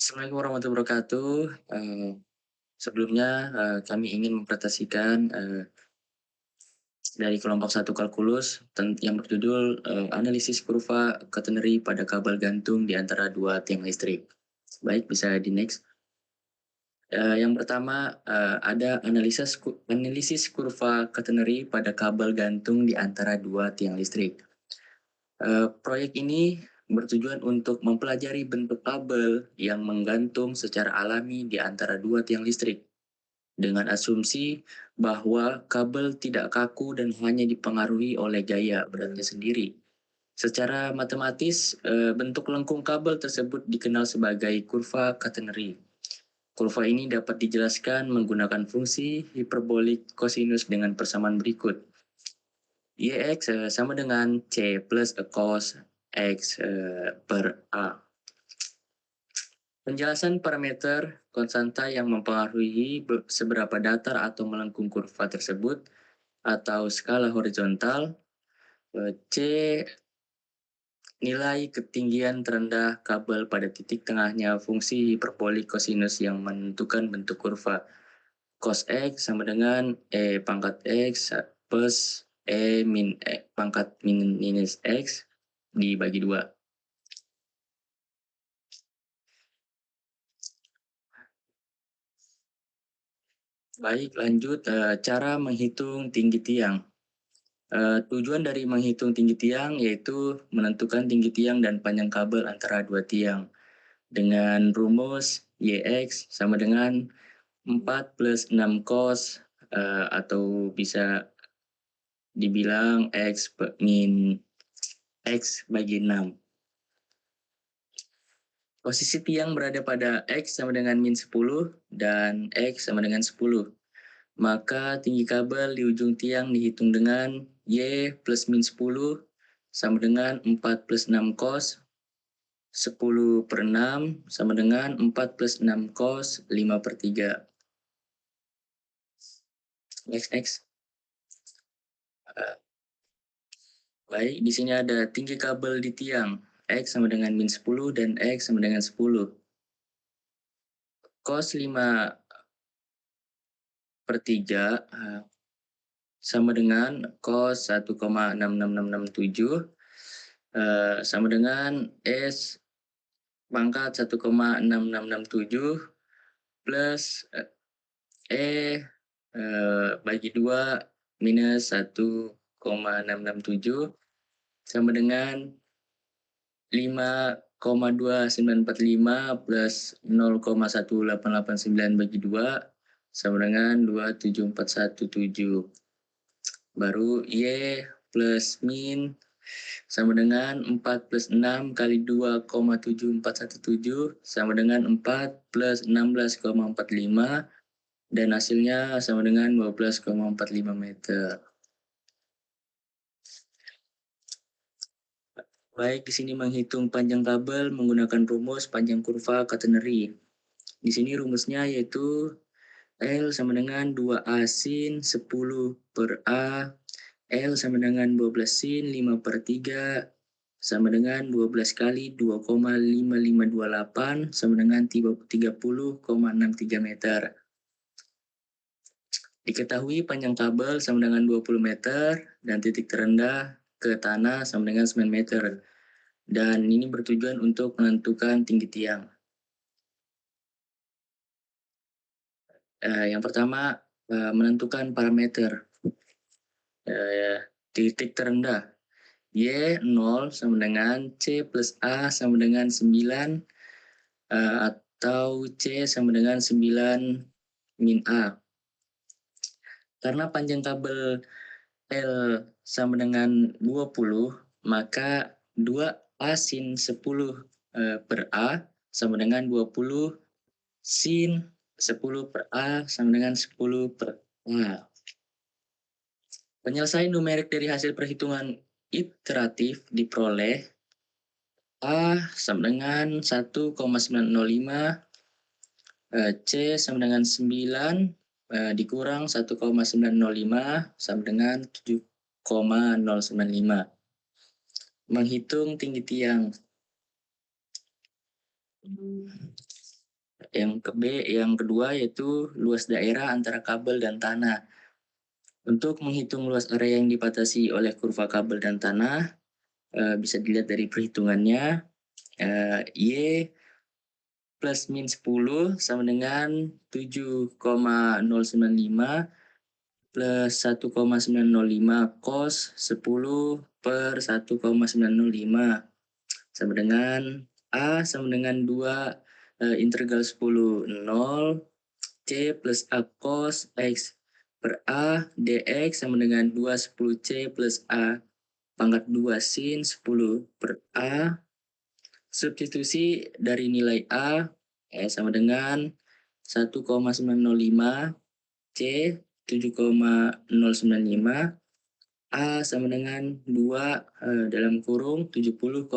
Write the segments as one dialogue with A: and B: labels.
A: Assalamualaikum warahmatullahi wabarakatuh. Sebelumnya kami ingin mempresentasikan dari kelompok satu kalkulus yang berjudul analisis kurva catenary pada kabel gantung di antara dua tiang listrik. Baik, bisa di next. Yang pertama ada analisis kurva catenary pada kabel gantung di antara dua tiang listrik. Proyek ini bertujuan untuk mempelajari bentuk kabel yang menggantung secara alami di antara dua tiang listrik, dengan asumsi bahwa kabel tidak kaku dan hanya dipengaruhi oleh gaya beratnya sendiri. Secara matematis, bentuk lengkung kabel tersebut dikenal sebagai kurva catenary. Kurva ini dapat dijelaskan menggunakan fungsi hiperbolik kosinus dengan persamaan berikut. Yx sama dengan C plus cos X per A. Penjelasan parameter konstanta yang mempengaruhi seberapa datar atau melengkung kurva tersebut atau skala horizontal. C. Nilai ketinggian terendah kabel pada titik tengahnya fungsi hiperbolik kosinus yang menentukan bentuk kurva. Cos X sama dengan E pangkat X plus E pangkat minus X dibagi 2. Baik, lanjut cara menghitung tinggi tiang. Tujuan dari menghitung tinggi tiang yaitu menentukan tinggi tiang dan panjang kabel antara dua tiang dengan rumus Yx sama dengan 4 plus 6 cos atau bisa dibilang X min X bagi 6. Posisi tiang berada pada X sama dengan min 10 dan X sama dengan 10. Maka tinggi kabel di ujung tiang dihitung dengan Y plus min 10 sama dengan 4 plus 6 cos 10 per 6 sama dengan 4 plus 6 cos 5 per 3. Next. Baik, di sini ada tinggi kabel di tiang. X sama dengan min 10 dan X sama dengan 10. Cos 5 per 3 sama dengan cos 1,66667 sama dengan S pangkat 1,6667 plus E bagi 2 minus 1,667 sama dengan 5,2945 plus 0,1889 bagi 2 sama dengan 27417. Baru Y plus min sama dengan 4 plus 6 kali 2,7417 sama dengan 4 plus 16,45 dan hasilnya sama dengan 12,45 meter. Baik, di sini menghitung panjang kabel menggunakan rumus panjang kurva catenary. Di sini rumusnya yaitu L sama dengan 2A sin 10 per A, L sama dengan 12 sin 5 per 3, sama dengan 12 kali 2,5528 sama dengan 30,63 meter. Diketahui panjang kabel sama dengan 20 meter dan titik terendah ke tanah sama dengan 9 meter. Dan ini bertujuan untuk menentukan tinggi tiang. Yang pertama, menentukan parameter. Titik terendah. Y 0 sama dengan C plus A sama dengan 9 atau C sama dengan 9 min A. Karena panjang kabel L sama dengan 20, maka 2A sin 10 per A sama dengan 20 sin 10 per A sama dengan 10 per A. Penyelesaian numerik dari hasil perhitungan iteratif diperoleh A sama dengan 1,905, C sama dengan 9, dikurang 1,905 sama dengan 7,095. Menghitung tinggi tiang. Yang kedua yaitu luas daerah antara kabel dan tanah. Untuk menghitung luas area yang dibatasi oleh kurva kabel dan tanah, bisa dilihat dari perhitungannya. Y plus min 10 sama dengan 7,095 plus 1,905 cos 10 per 1,905 sama dengan A sama dengan 2 integral 10 0 C plus A cos X per A dx sama dengan 2 10 C plus A pangkat 2 sin 10 per A. Substitusi dari nilai A sama dengan 1,905 C 7,095 A sama dengan 2 dalam kurung 70,95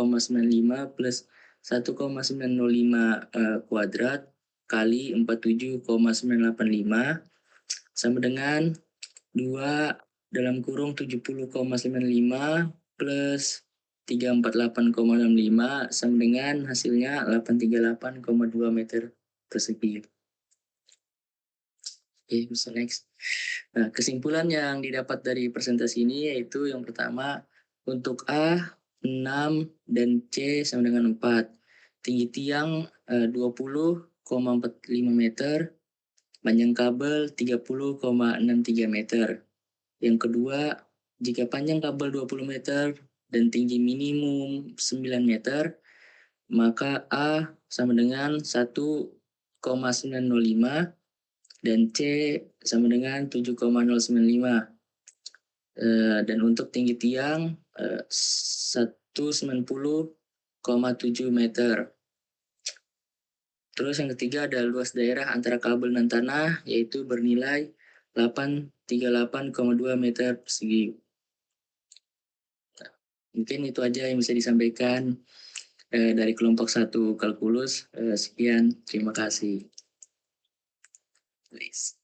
A: plus 1,905 kuadrat kali 47,985 sama dengan 2 dalam kurung 70,95 plus 348,65 sama dengan hasilnya 838,2 meter persegi. Oke, bisa next. Nah, kesimpulan yang didapat dari presentasi ini yaitu yang pertama, untuk A 6 dan C sama dengan 4. Tinggi tiang 20,45 meter, panjang kabel 30,63 meter. Yang kedua, jika panjang kabel 20 meter dan tinggi minimum 9 meter, maka A sama dengan 1,905 dan C sama dengan 7,095. Dan untuk tinggi tiang 190,7 meter. Terus yang ketiga ada luas daerah antara kabel dan tanah yaitu bernilai 838,2 meter persegi. Mungkin itu aja yang bisa disampaikan dari kelompok 1 kalkulus. Sekian, terima kasih. Please.